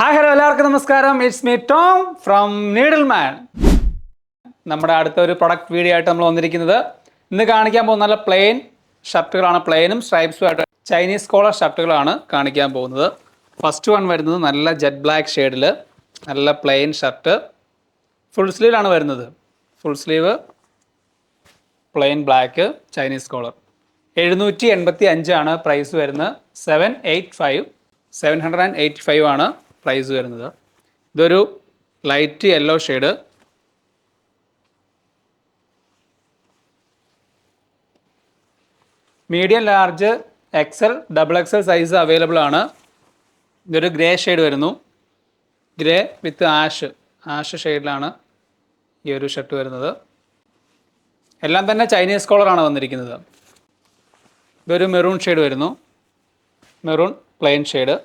Hi hello എല്ലാവർക്കും നമസ്കാരം. It's me Tom from Needleman. നമ്മുടെ അടുത്തൊരു പ്രൊഡക്റ്റ് വീഡിയോ ആയിട്ട് നമ്മൾ വന്നിരിക്കുന്നത് ഇന്ന് കാണിക്കാൻ പോകുന്ന നല്ല പ്ലെയിൻ ഷർട്ടുകളാണ്. പ്ലെയിനും സ്ട്രൈപ്സും ആയിട്ട് ചൈനീസ് കോളർ ഷർട്ടുകളാണ് കാണിക്കാൻ പോകുന്നത്. ഫസ്റ്റ് വൺ വരുന്നത് നല്ല ജെറ്റ് ബ്ലാക്ക് ഷെയ്ഡിൽ നല്ല പ്ലെയിൻ ഷർട്ട്, ഫുൾ സ്ലീവിലാണ് വരുന്നത്. Full sleeve plain black Chinese collar. 785 ആണ് പ്രൈസ് വരുന്നത്. 785 ആണ് പ്രൈസ് വരുന്നത്. ഇതൊരു light yellow shade, medium, large, XL, double XL size available ആണ്. ഇതൊരു ഗ്രേ ഷെയ്ഡ് വരുന്നു. ഗ്രേ വിത്ത് ആഷ് ഷെയ്ഡിലാണ് ഈ ഒരു ഷർട്ട് വരുന്നത്. എല്ലാം തന്നെ ചൈനീസ് കോളറാണ് വന്നിരിക്കുന്നത്. ഇതൊരു മെറൂൺ ഷെയ്ഡ് വരുന്നു. മെറൂൺ പ്ലെയിൻ ഷെയ്ഡ്,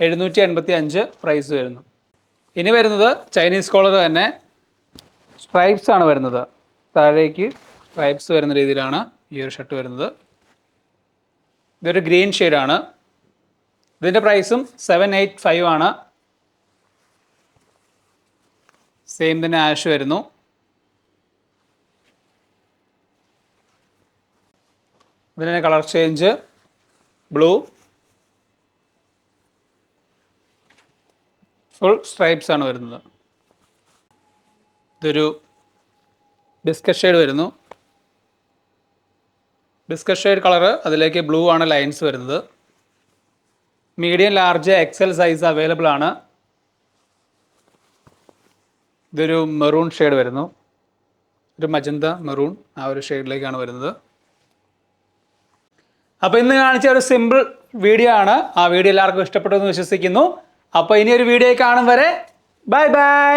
785 പ്രൈസ് വരുന്നു. ഇനി വരുന്നത് ചൈനീസ് കോളർ തന്നെ, സ്ട്രൈപ്സ് ആണ് വരുന്നത്. താഴേക്ക് സ്ട്രൈപ്സ് വരുന്ന രീതിയിലാണ് ഈ ഒരു ഷർട്ട് വരുന്നത്. ഇതൊരു ഗ്രീൻ ഷെയ്ഡാണ്. ഇതിൻ്റെ പ്രൈസും 785 ആണ്. സെയിം തന്നെ ആഷ് വരുന്നു. ഇതിൻ്റെ colour change blue, full stripes ആണ് വരുന്നത്. ഇതൊരു ബിസ്ക്കറ്റ് ഷെയ്ഡ് വരുന്നു. ബിസ്ക്കറ്റ് ഷെയ്ഡ് കളറ്, അതിലേക്ക് ബ്ലൂ ആണ് ലൈൻസ് വരുന്നത്. Medium, large, Excel size available ആണ്. ഇതൊരു മെറൂൺ ഷെയ്ഡ് വരുന്നു. ഒരു മജന്ത മെറൂൺ, ആ ഒരു ഷെയ്ഡിലേക്കാണ് വരുന്നത്. അപ്പോൾ ഇന്ന് കാണിച്ച ഒരു സിമ്പിൾ വീഡിയോ ആണ്. ആ വീഡിയോ എല്ലാവർക്കും ഇഷ്ടപ്പെട്ടു എന്ന് വിശ്വസിക്കുന്നു. അപ്പോൾ ഇനി ഒരു വീഡിയോ കാണും വരെ ബൈ ബൈ.